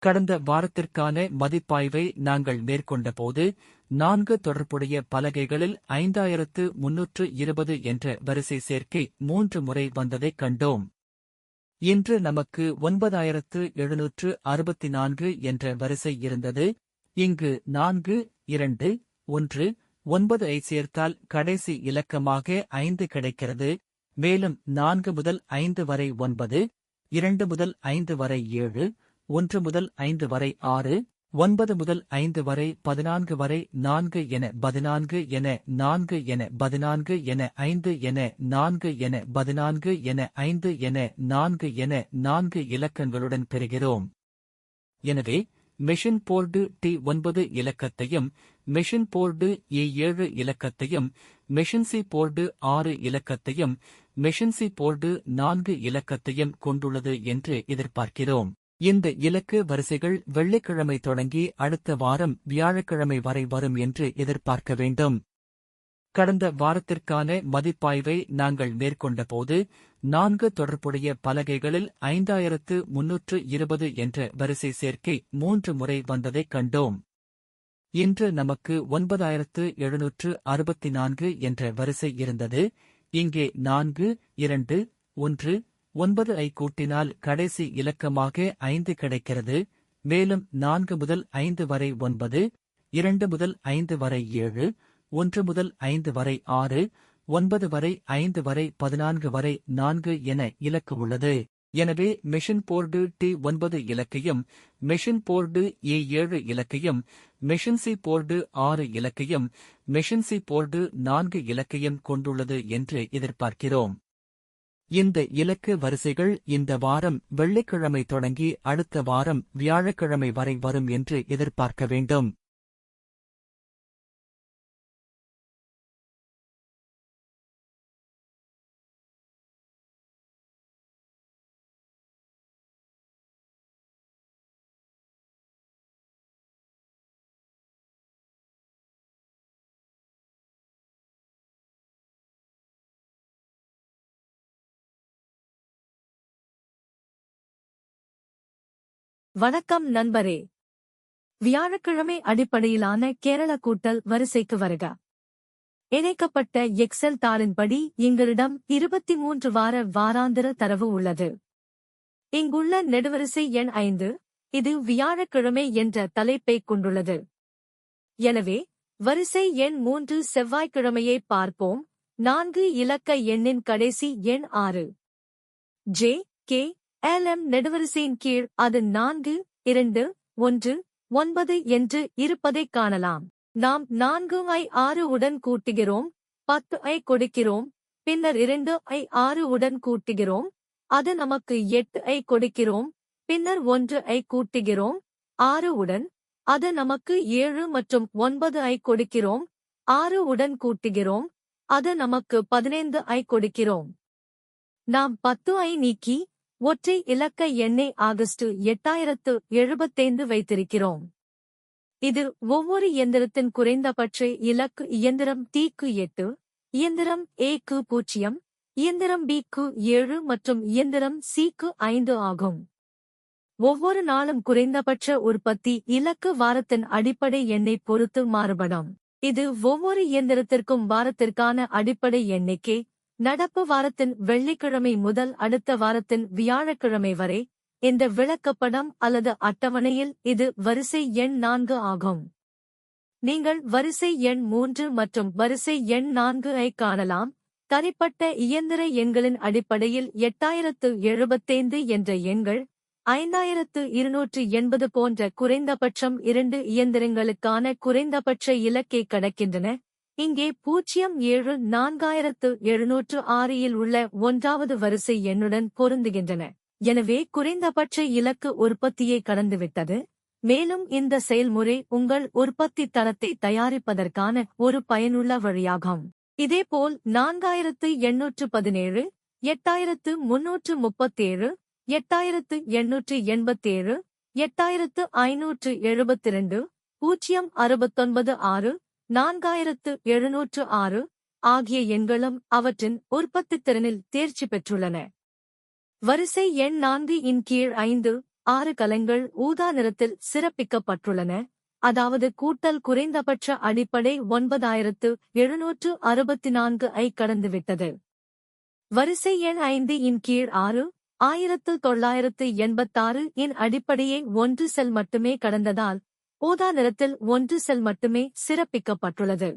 கடந்த வாரத்திற்கான மதிப்பாய்வை நாங்கள் மேற்கொண்டபோது 4 தொடர்புடைய பலகைகளில் 5320 என்ற வரிசை சேர்க்கை 3 முறை வந்ததைக் கண்டோம். இன்று நமக்கு 9764 என்ற வரிசை இருந்தது. இங்கு 4, 2, 1, 9 ஐ சேர்த்தால் கடைசி இலக்கமாக 5 கிடைக்கிறது. மேலும் 4 முதல் 5 வரை 9, 2 முதல் 5 வரை 7, 1 முதல் 5 வரை 6, 9 முதல் 5 வரை 14 வரை 4 என 14 என 4 என 14 என 5 என 4 என 14 என 5 என 4 என 4 இலக்கங்களுடன் பெறுகிறோம். எனவே மெஷின் போர்டு T9 இலக்கத்தையும் மெஷின் போர்டு E7 இலக்கத்தையும் மெஷின் சி போர்டு 6 இலக்கத்தையும் மெஷின் சி போர்டு 4 இலக்கத்தையும் கொண்டுள்ளது என்று எதிர்பார்க்கிறோம். இந்த இலக்கு வரிசைகள் வெள்ளிக்கிழமை தொடங்கி அடுத்த வாரம் வியாழக்கிழமை வரை வரும் என்று எதிர்பார்க்க வேண்டும். கடந்த வாரத்திற்கான மதிப்பாய்வை நாங்கள் மேற்கொண்டபோது 4 தொடர்புடைய பலகைகளில் 5320 என்ற வரிசை சேர்க்கை 3 முறை வந்ததைக் கண்டோம். இன்று நமக்கு 9764 என்ற வரிசை இருந்தது. இங்கே 4, 2, 1, 9 ஐ கூட்டினால் கடைசி இலக்கமாக 5 கிடைக்கிறது. மேலும் 4 முதல் 5 வரை 9, 2 முதல் 5 வரை 7, 1 முதல் 5 வரை 6, 9 வரை 5 வரை 14 வரை 4 என இலக்கு உள்ளது. எனவே மெஷின் போர்டு T9 இலக்கையும் மெஷின் போர்டு E7 இலக்கையும் மெஷின் சி போர்டு 6 இலக்கையும் மெஷின் சி போர்டு 4 இலக்கையும் கொண்டுள்ளது என்று எதிர்பார்க்கிறோம். இந்த இலக்கு வரிசைகள் இந்த வாரம் வெள்ளிக்கிழமை தொடங்கி அடுத்த வாரம் வியாழக்கிழமை வரை வரும் என்று எதிர்பார்க்க வேண்டும். வணக்கம் நண்பரே. வியாழக்கிழமை அடிப்படையிலான கேரள கூட்டல் வரிசைக்கு வருக. இணைக்கப்பட்ட எக்ஸெல் தாளின்படி எங்களிடம் 23 வார வாராந்திர தரவு உள்ளது. இங்குள்ள நெடுவரிசை எண் 5, இது வியாழக்கிழமை என்ற தலைப்பைக் கொண்டுள்ளது. எனவே வரிசை எண் 3 செவ்வாய்க்கிழமையை பார்ப்போம். 4 இலக்க எண்ணின் கடைசி எண் 6. ஜே கே LM நெடுவரிசையின் கீழ் அது 4, 2, 1, 9 என்று இருப்பதைக் காணலாம். நாம் 4 ஐ 6 உடன் கூட்டுகிறோம், 10 ஐ கொடுக்கிறோம், பின்னர் 2 ஐ 6 உடன் கூட்டுகிறோம், அது நமக்கு 8 ஐ கொடுக்கிறோம், பின்னர் 1 ஐ கூட்டுகிறோம் 6 உடன், அது நமக்கு 7 மற்றும் 9 ஐ கொடுக்கிறோம், 6 உடன் கூட்டுகிறோம், அது நமக்கு 15 ஐ கொடுக்கிறோம். நாம் 10 ஐ நீக்கி ஒற்றை இலக்க எண்ணை ஆகஸ்ட் 8075 வைத்திருக்கிறோம். இது ஒவ்வொரு இயந்திரத்தின் குறைந்தபட்ச இலக்கு. இயந்திரம் T-க்கு 8, இயந்திரம் A-க்கு 0, இயந்திரம் B-க்கு 7 மற்றும் இயந்திரம் C-க்கு 5 ஆகும். ஒவ்வொரு நாளும் குறைந்தபட்ச உற்பத்தி இலக்கு வாரத்தின் அடிப்படை எண்ணை பொறுத்து மாறுபடும். இது ஒவ்வொரு இயந்திரத்திற்கும் வாரத்திற்கான அடிப்படை எண்ணிக்கை. நடப்பு வாரத்தின் வெள்ளிக்கிழமை முதல் அடுத்த வாரத்தின் வியாழக்கிழமை வரை. இந்த விளக்கப்படம் அல்லது அட்டவணையில் இது வரிசை எண் 4 ஆகும். நீங்கள் வரிசை எண் 3 மற்றும் வரிசை எண் 4 ஐ காணலாம். தனிப்பட்ட இயந்திர எண்களின் அடிப்படையில் 8075 என்ற எண்கள் 5280 போன்ற குறைந்தபட்சம் 2 இயந்திரங்களுக்கான குறைந்தபட்ச இலக்கை கடக்கின்றன. இங்கே 07406 இல் உள்ள 1வது வரிசை எண்ணுடன் பொருந்துகின்றன. எனவே குறைந்தபட்ச இலக்கு உற்பத்தியை கடந்துவிட்டது. மேலும் இந்த செயல்முறை உங்கள் உற்பத்தி தரத்தை தயாரிப்பதற்கான ஒரு பயனுள்ள வழியாகும். இதேபோல் 4817, 8337, 8887, 8572, 0696, 4706 ஆகிய எண்களும் அவற்றின் உற்பத்தித்திறனில் தேர்ச்சி பெற்றுள்ளன. வரிசை எண் 4 இன் கீழ் 5, 6 கலங்கள் ஊதா நிறத்தில் சிறப்பிக்கப்பட்டுள்ளன, அதாவது கூட்டல் குறைந்தபட்ச அடிப்படை 9764 ஐ கடந்துவிட்டது. வரிசை எண் 5 இன் கீழ் 6, 1986 இன் அடிப்படையை 1 செல் மட்டுமே கடந்ததால் ஊதா நிறத்தில் 1 செல் மட்டுமே சிறப்பிக்கப்பட்டுள்ளது.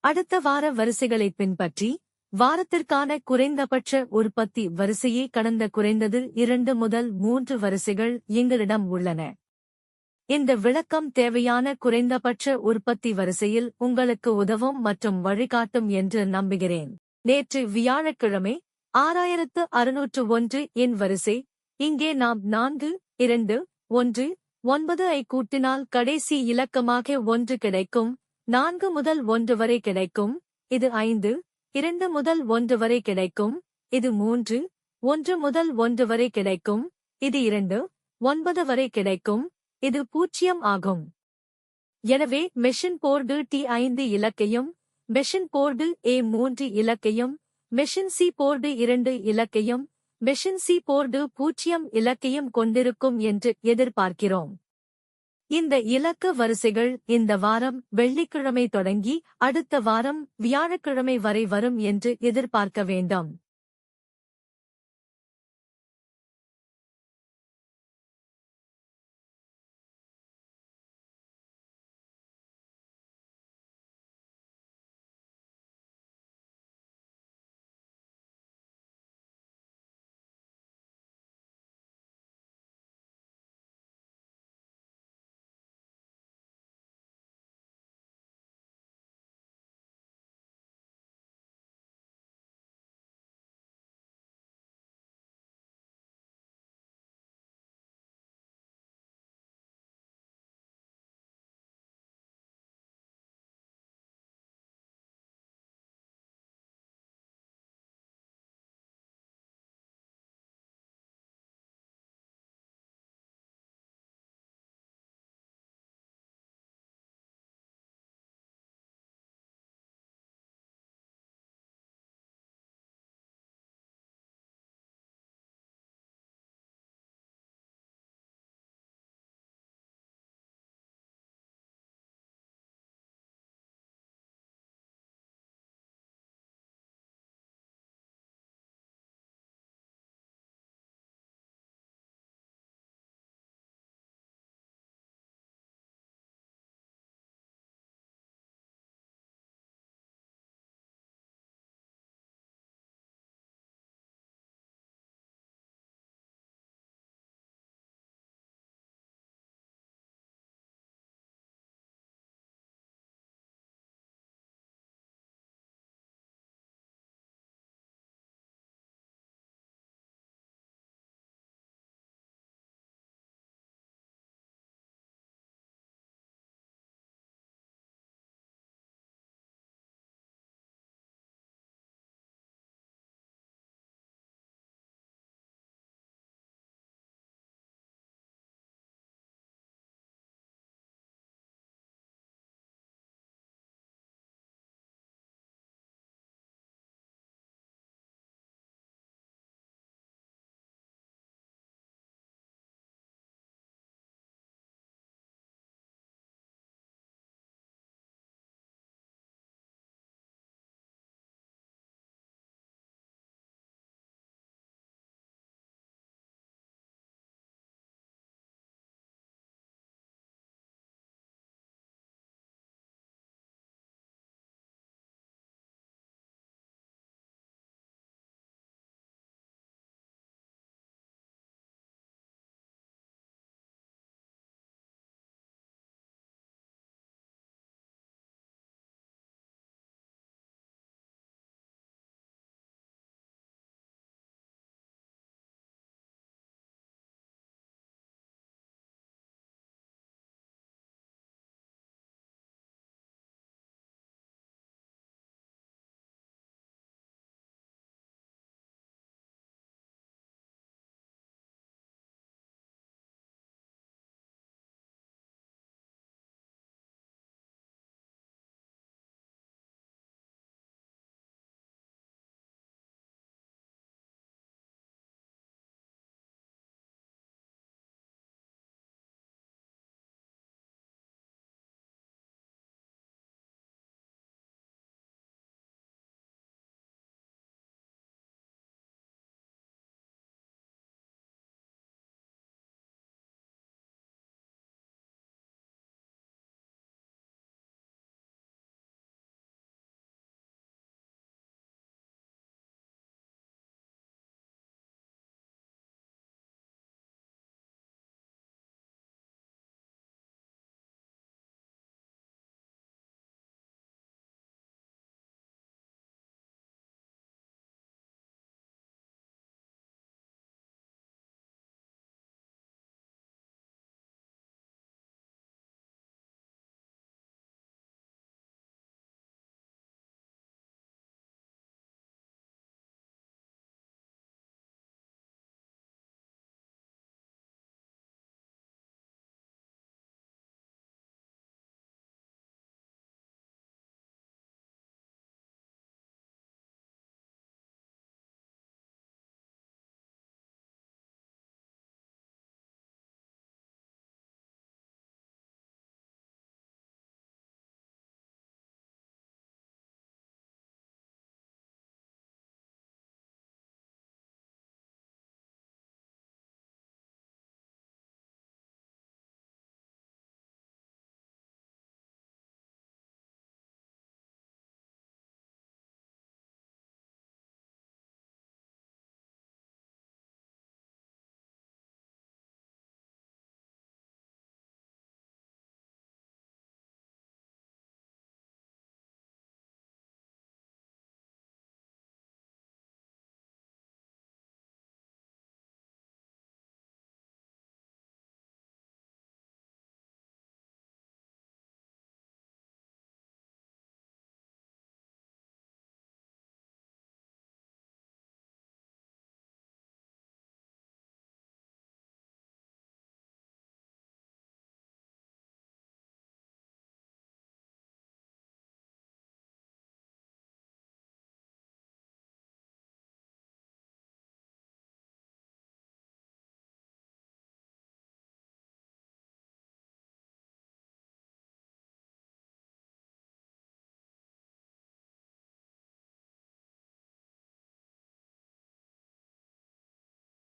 அடுத்த வார வரிசைகளை பின்பற்றி வாரத்திற்கான குறைந்தபட்ச உற்பத்தி வரிசையை கடந்த குறைந்தது 2 முதல் 3 வரிசைகள் எங்களிடம் உள்ளன. இந்த விளக்கம் தேவையான குறைந்தபட்ச உற்பத்தி வரிசையில் உங்களுக்கு உதவும் மற்றும் வழிகாட்டும் என்று நம்புகிறேன். நேற்று வியாழக்கிழமை 6601 இன் வரிசை. இங்கே நாம் 4, 2, 1, 9 ஐ கூட்டினால் கடைசி இலக்கமாக 1 கிடைக்கும். 4 முதல் 1 வரை கிடைக்கும், இது 5. 2 முதல் 1 வரை கிடைக்கும், இது 3. 1 முதல் 1 வரை கிடைக்கும், இது 2. 9 வரை கிடைக்கும், இது 0 ஆகும். எனவே மெஷின் போர்டு T5 இலக்கையும், மெஷின் போர்டு A3 இலக்கையும், மெஷின் சி போர்டு 2 இலக்கையும், மெஷின் சி போர்டு 0 இலக்கையும் கொண்டிருக்கும் என்று எதிர்பார்க்கிறோம். இந்த இலக்க வரிசைகள் இந்த வாரம் வெள்ளிக்கிழமை தொடங்கி அடுத்த வாரம் வியாழக்கிழமை வரை வரும் என்று எதிர்பார்க்க வேண்டும்.